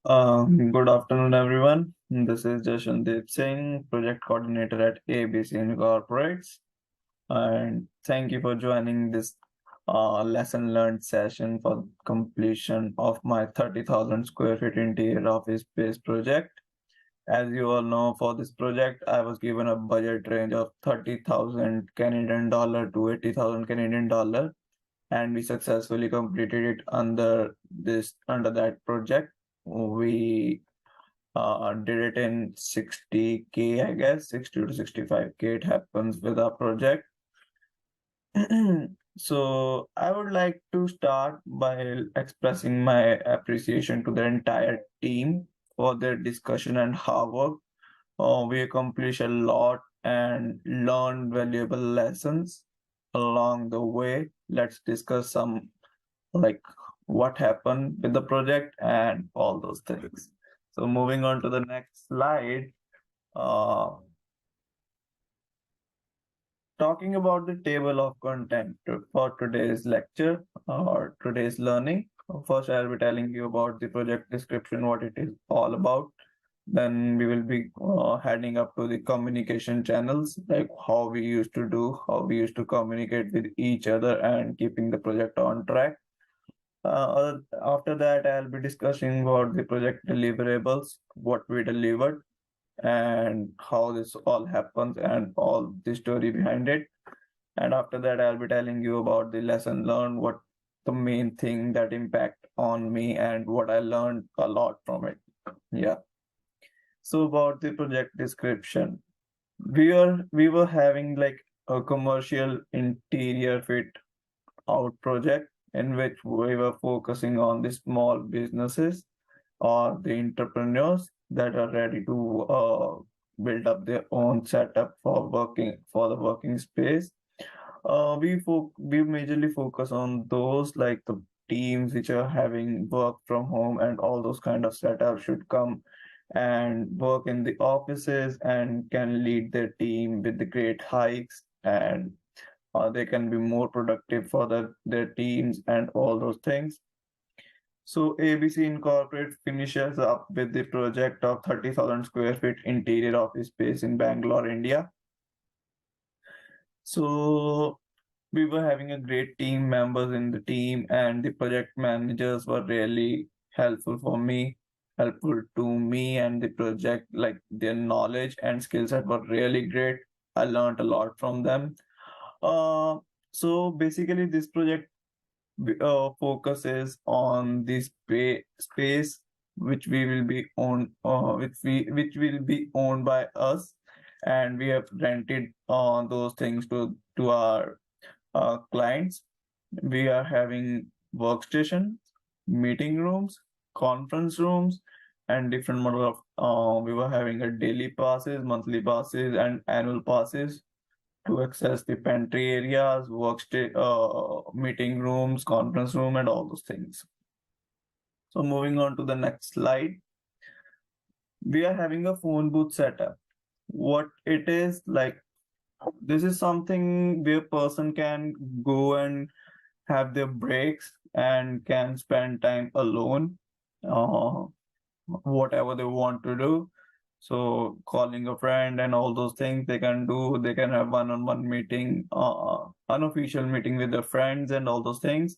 Good afternoon, everyone. This is Jashandeep Singh, project coordinator at ABC Incorporates, and thank you for joining this lesson learned session for completion of my 30,000 square feet interior office space project. As you all know, for this project, I was given a budget range of 30,000 Canadian dollar to 80,000 Canadian dollar, and we successfully completed it under that project. We did it in 60K, I guess, 60 to 65K. It happens with our project. So I would like to start by expressing my appreciation to the entire team for their discussion and hard work. We accomplished a lot and learned valuable lessons along the way. Let's discuss some like what happened with the project and all those things. So moving on to the next slide, uh, talking about the table of content for today's lecture or today's learning. First, I'll be telling you about the project description, what it is all about. Then we will be heading up to the communication channels, like how we used to do, how we used to communicate with each other and keeping the project on track. After that, I'll be discussing about the project deliverables, what we delivered, and how this all happens, and all the story behind it. And after that, I'll be telling you about the lesson learned, what the main thing that impact on me, and what I learned a lot from it. Yeah. So about the project description, we were having like a commercial interior fit out project in which we were focusing on the small businesses or the entrepreneurs that are ready to build up their own setup for the working space. We majorly focus on those, like the teams which are having work from home, and all those kind of setups should come and work in the offices and can lead their team with the great hikes, and they can be more productive for their teams and all those things. So ABC Incorporate finishes up with the project of 30,000 square feet interior office space in Bangalore, India. So we were having a great team members in the team, and the project managers were really helpful to me and the project. Like their knowledge and skill set were really great. I learned a lot from them. Uh, so basically, this project focuses on this space which we will be owned, which will be owned by us, and we have rented those things to our clients. We are having workstation, meeting rooms, conference rooms, and different model of. We were having a daily passes, monthly passes, and annual passes to access the pantry areas, meeting rooms, conference room, and all those things. So moving on to the next slide, we are having a phone booth setup. What it is like, this is something where person can go and have their breaks and can spend time alone, uh, whatever they want to do. So calling a friend and all those things they can do. They can have one-on-one meeting, unofficial meeting with their friends and all those things.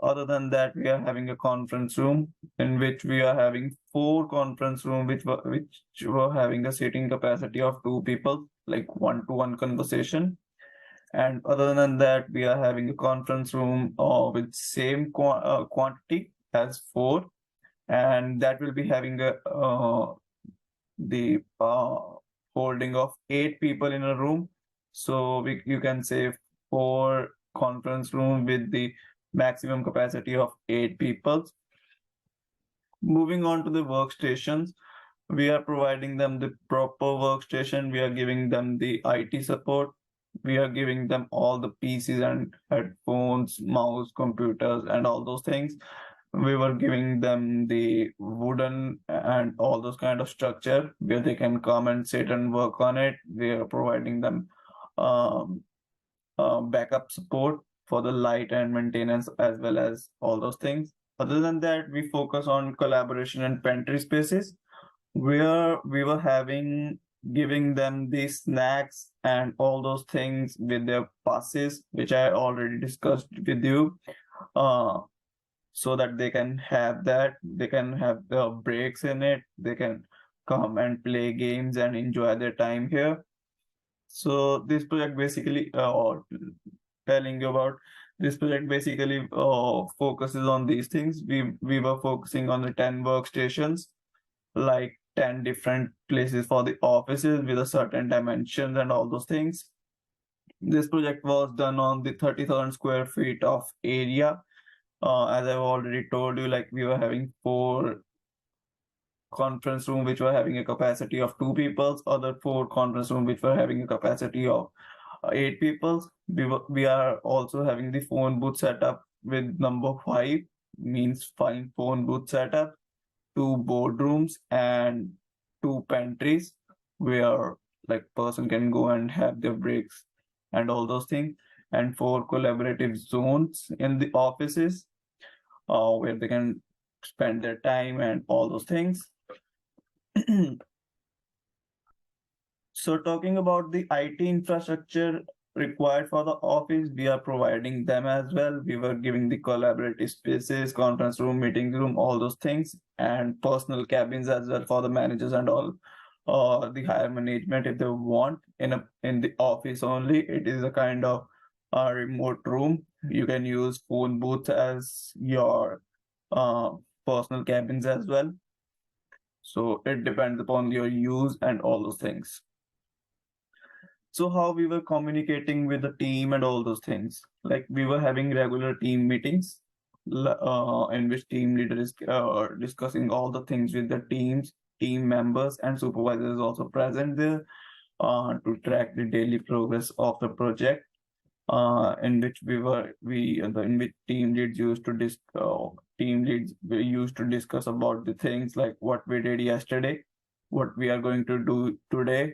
Other than that, we are having a conference room in which we are having four conference room which were having a seating capacity of two people, like one-to-one conversation. And other than that, we are having a conference room with same quantity as four, and that will be having the holding of eight people in a room. So you can say four conference room with the maximum capacity of eight people. Moving on to the workstations, we are providing them the proper workstation. We are giving them the IT support. We are giving them all the PCs and headphones, mouse, computers, and all those things. We were giving them the wooden and all those kind of structure where they can come and sit and work on it. We are providing them um, backup support for the light and maintenance as well as all those things. Other than that, we focus on collaboration and pantry spaces where we were having giving them the snacks and all those things with their passes, which I already discussed with you. Uh, so that they can have that, they can have the breaks in it, they can come and play games and enjoy their time here. So this project basically, or telling you about this project basically focuses on these things. We were focusing on the 10 workstations, like 10 different places for the offices with a certain dimensions and all those things. This project was done on the 30,000 square feet of area. As I've already told you, like we were having 4 conference room which were having a capacity of 2 people, other 4 conference room which were having a capacity of 8 people. We are also having the phone booth setup with number 5, means 5 phone booth setup, 2 boardrooms and 2 pantries where like person can go and have their breaks and all those things, and 4 collaborative zones in the offices where they can spend their time and all those things. So talking about the IT infrastructure required for the office, we are providing them as well. We were giving the collaborative spaces, conference room, meeting room, all those things, and personal cabins as well for the managers and all. The higher management, if they want in the office only, it is a kind of a remote room. You can use phone booths as your uh, personal cabins as well. So it depends upon your use and all those things. So how we were communicating with the team and all those things, like we were having regular team meetings in which team leader is discussing all the things with the team members, and supervisors also present there to track the daily progress of the project, in which in which team leads we used to discuss about the things like what we did yesterday, what we are going to do today,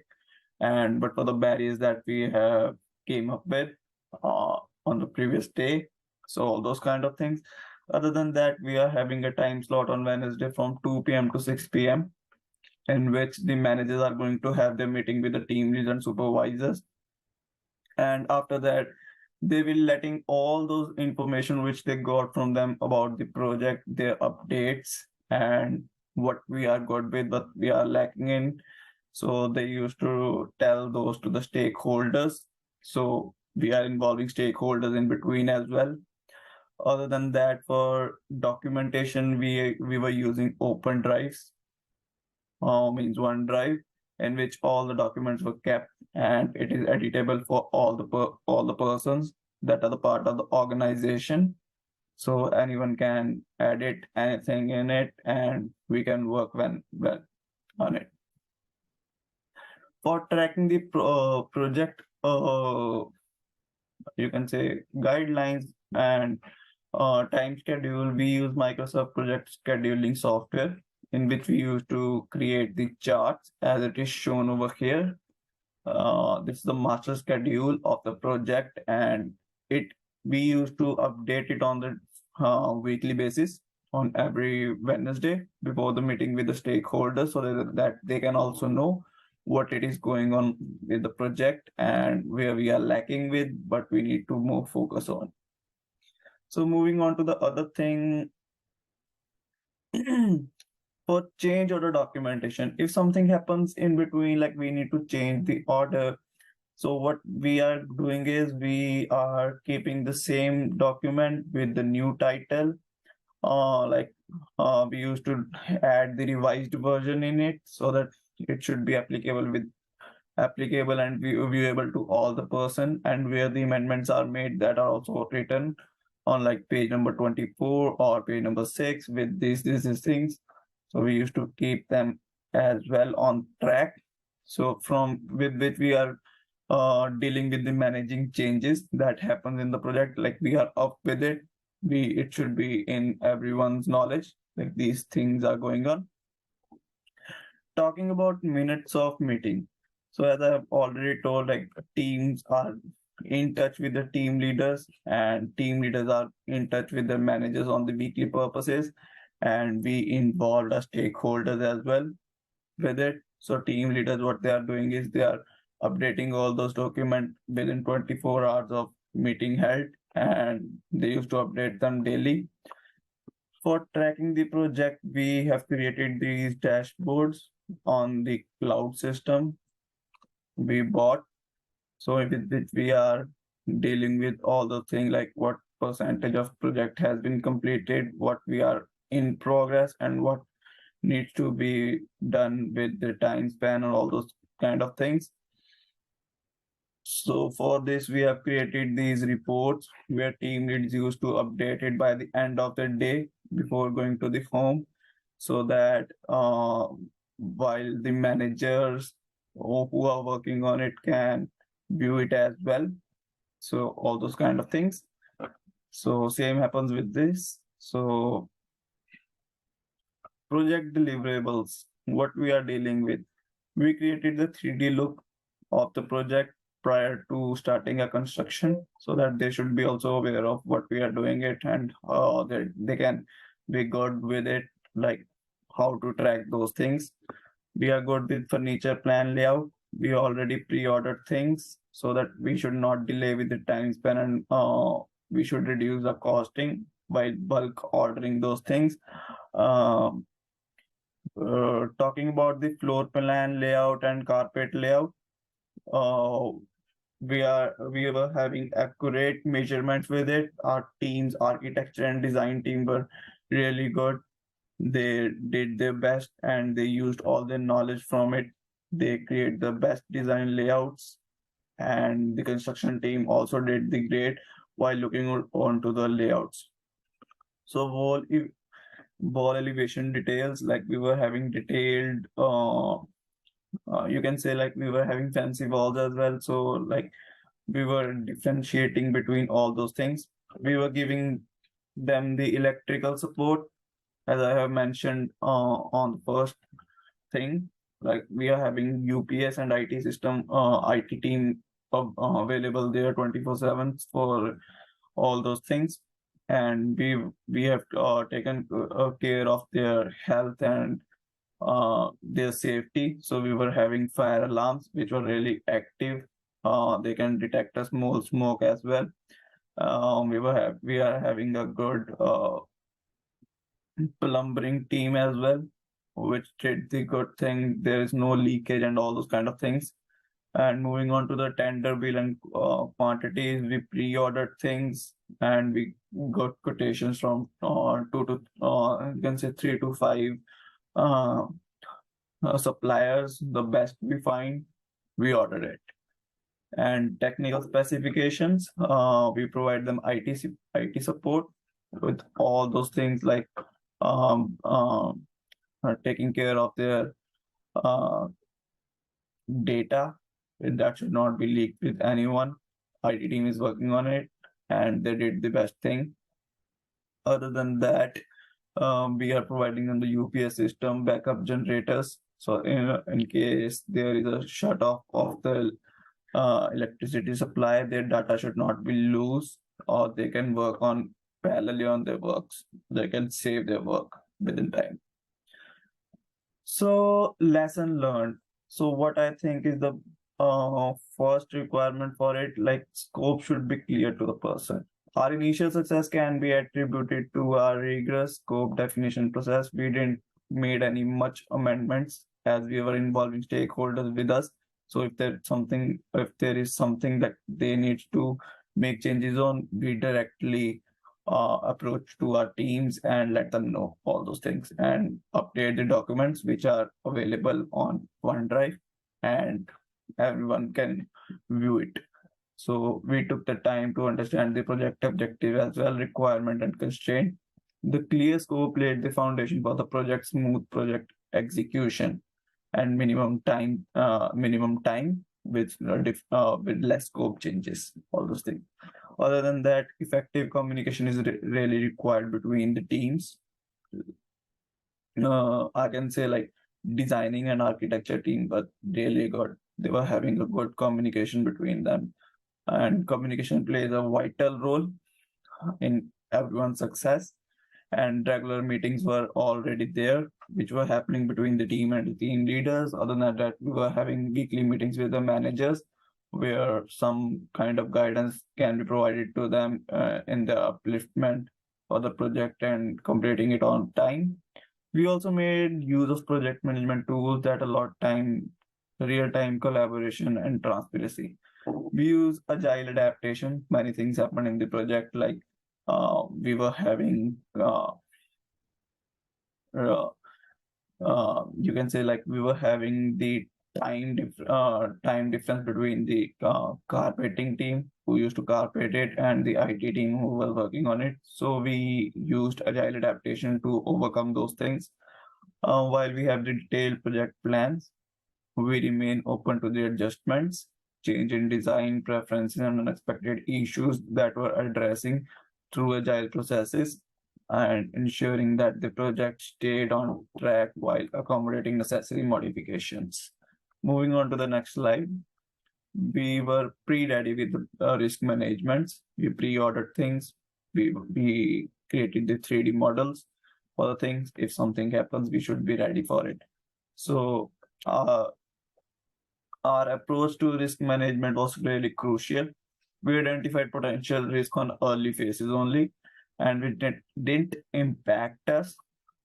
and but for the barriers that we have came up with on the previous day. So all those kind of things. Other than that, we are having a time slot on Wednesday from 2 p.m. to 6 p.m. in which the managers are going to have their meeting with the team leads and supervisors. And after that, they will letting all those information which they got from them about the project, their updates, and what we are good with, what we are lacking in. So they used to tell those to the stakeholders. So we are involving stakeholders in between as well. Other than that, for documentation, we were using Open Drives, means OneDrive, in which all the documents were kept, and it is editable for all the persons that are the part of the organization. So anyone can edit anything in it, and we can work well on it. For tracking the project, you can say guidelines and time schedule, we use Microsoft project scheduling software, in which we use to create the charts as it is shown over here. This is the master schedule of the project, and it we used to update it on the weekly basis on every Wednesday before the meeting with the stakeholders, so that they can also know what it is going on with the project and where we are lacking with, but we need to more focus on. So moving on to the other thing, for change order documentation, if something happens in between, like we need to change the order, so what we are doing is we are keeping the same document with the new title. We used to add the revised version in it so that it should be applicable and viewable to all the person, and where the amendments are made, that are also written on like page number 24 or page number 6 with these things. So we used to keep them as well on track. So from with which we are dealing with the managing changes that happen in the project, like we are up with it. It should be in everyone's knowledge, like these things are going on. Talking about minutes of meeting. So as I have already told, like teams are in touch with the team leaders, and team leaders are in touch with the managers on the weekly purposes, and we involved our stakeholders as well with it. So team leaders, what they are doing is they are updating all those documents within 24 hours of meeting held, and they used to update them daily. For tracking the project, we have created these dashboards on the cloud system we bought. So with which we are dealing with all the things like what percentage of project has been completed, what we are in progress, and what needs to be done with the time span and all those kind of things. So for this, we have created these reports where team leads used to update it by the end of the day before going to the home, so that while the managers who are working on it can view it as well. So all those kind of things. So same happens with this. So project deliverables, what we are dealing with. We created the 3D look of the project prior to starting a construction, so that they should be also aware of what we are doing it, and that they can be good with it, like how to track those things. We are good with furniture plan layout. We already pre-ordered things so that we should not delay with the time span, and we should reduce the costing by bulk ordering those things. Um, Talking about the floor plan layout and carpet layout, uh, we were having accurate measurements with it. Our teams, architecture and design team, were really good. They did their best and they used all their knowledge from it. They create the best design layouts, and the construction team also did the great while looking onto the layouts. So wall elevation details, like we were having detailed you can say like we were having fancy walls as well. So like we were differentiating between all those things. We were giving them the electrical support, as I have mentioned on the first thing. Like we are having UPS and IT system, IT team available there 24/7 for all those things, and we have taken care of their health and their safety. So we were having fire alarms which were really active. They can detect a small smoke as well. We are having a good plumbing team as well, which did the good thing. There is no leakage and all those kind of things. And moving on to the tender bill and quantities, we pre-ordered things and we got quotations from two to you can say 3 to 5 uh, suppliers. The best we find, we order it. And technical specifications, we provide them IT support with all those things like um, um, taking care of their uh, data that should not be leaked with anyone. IT team is working on it and they did the best thing. Other than that, we are providing them the UPS system, backup generators. So in case there is a shut off of the electricity supply, their data should not be loose, or they can work on parallelly on their works. They can save their work within time. So lesson learned. So what I think is the first requirement for it, like scope should be clear to the person. Our initial success can be attributed to our rigorous scope definition process. We didn't made any much amendments as we were involving stakeholders with us. So if there is something that they need to make changes on, we directly approach to our teams and let them know all those things and update the documents which are available on OneDrive, and everyone can view it. So we took the time to understand the project objective as well, requirement and constraint. The clear scope laid the foundation for the project smooth project execution and minimum time with less scope changes, all those things. Other than that, effective communication is really required between the teams. I can say like designing and architecture team, but really good. They were having a good communication between them. and communication plays a vital role in everyone's success. And regular meetings were already there, which were happening between the team and the team leaders. Other than that, we were having weekly meetings with the managers where some kind of guidance can be provided to them in the upliftment for the project and completing it on time. We also made use of project management tools that allowed time, real-time collaboration and transparency. We use agile adaptation. Many things happen in the project, like we were having uh, you can say like we were having the time difference between the carpeting team who used to carpet it and the IT team who were working on it. So we used agile adaptation to overcome those things. While we have the detailed project plans, we remain open to the adjustments, change in design preferences, and unexpected issues that we're addressing through agile processes and ensuring that the project stayed on track while accommodating necessary modifications. Moving on to the next slide, we were pre-ready with the risk management. We pre-ordered things. We created the 3D models for the things. If something happens, we should be ready for it. So our approach to risk management was really crucial. We identified potential risk on early phases only, and it didn't impact us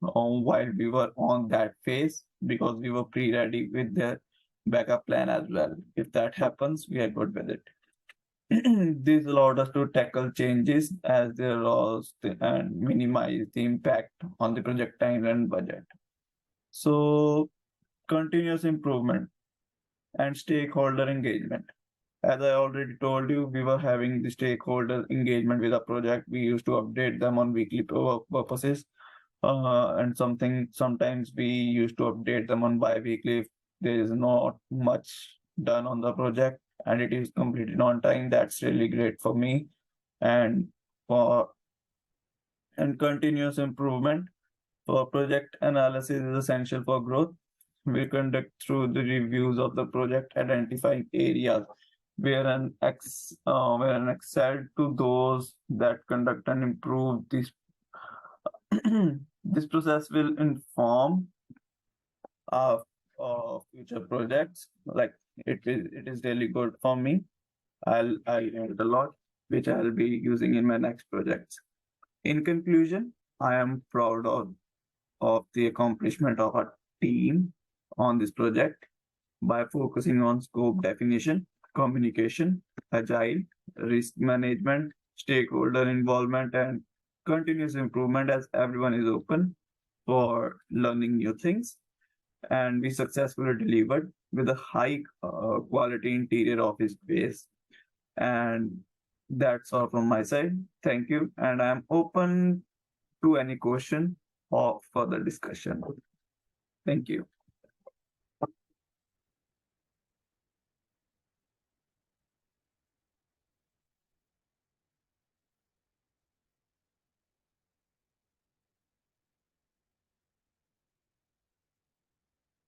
while we were on that phase because we were pre-ready with the backup plan as well. If that happens, we are good with it. This allowed us to tackle changes as they arose and minimize the impact on the project time and budget. So, continuous improvement and stakeholder engagement. As I already told you, we were having the stakeholder engagement with a project. We used to update them on weekly purposes, and sometimes we used to update them on bi-weekly if there is not much done on the project and it is completed on time. That's really great for me, and for and continuous improvement for project analysis is essential for growth. We conduct through the reviews of the project, identifying areas where an excel to those that conduct and improve this. This process will inform our future projects. Like it is really good for me. I learned a lot, which I'll be using in my next projects. In conclusion, I am proud of the accomplishment of our team on this project by focusing on scope definition, communication, agile, risk management, stakeholder involvement, and continuous improvement as everyone is open for learning new things. And we successfully delivered with a high quality interior office space. And that's all from my side. Thank you. And I'm open to any question or further discussion. Thank you.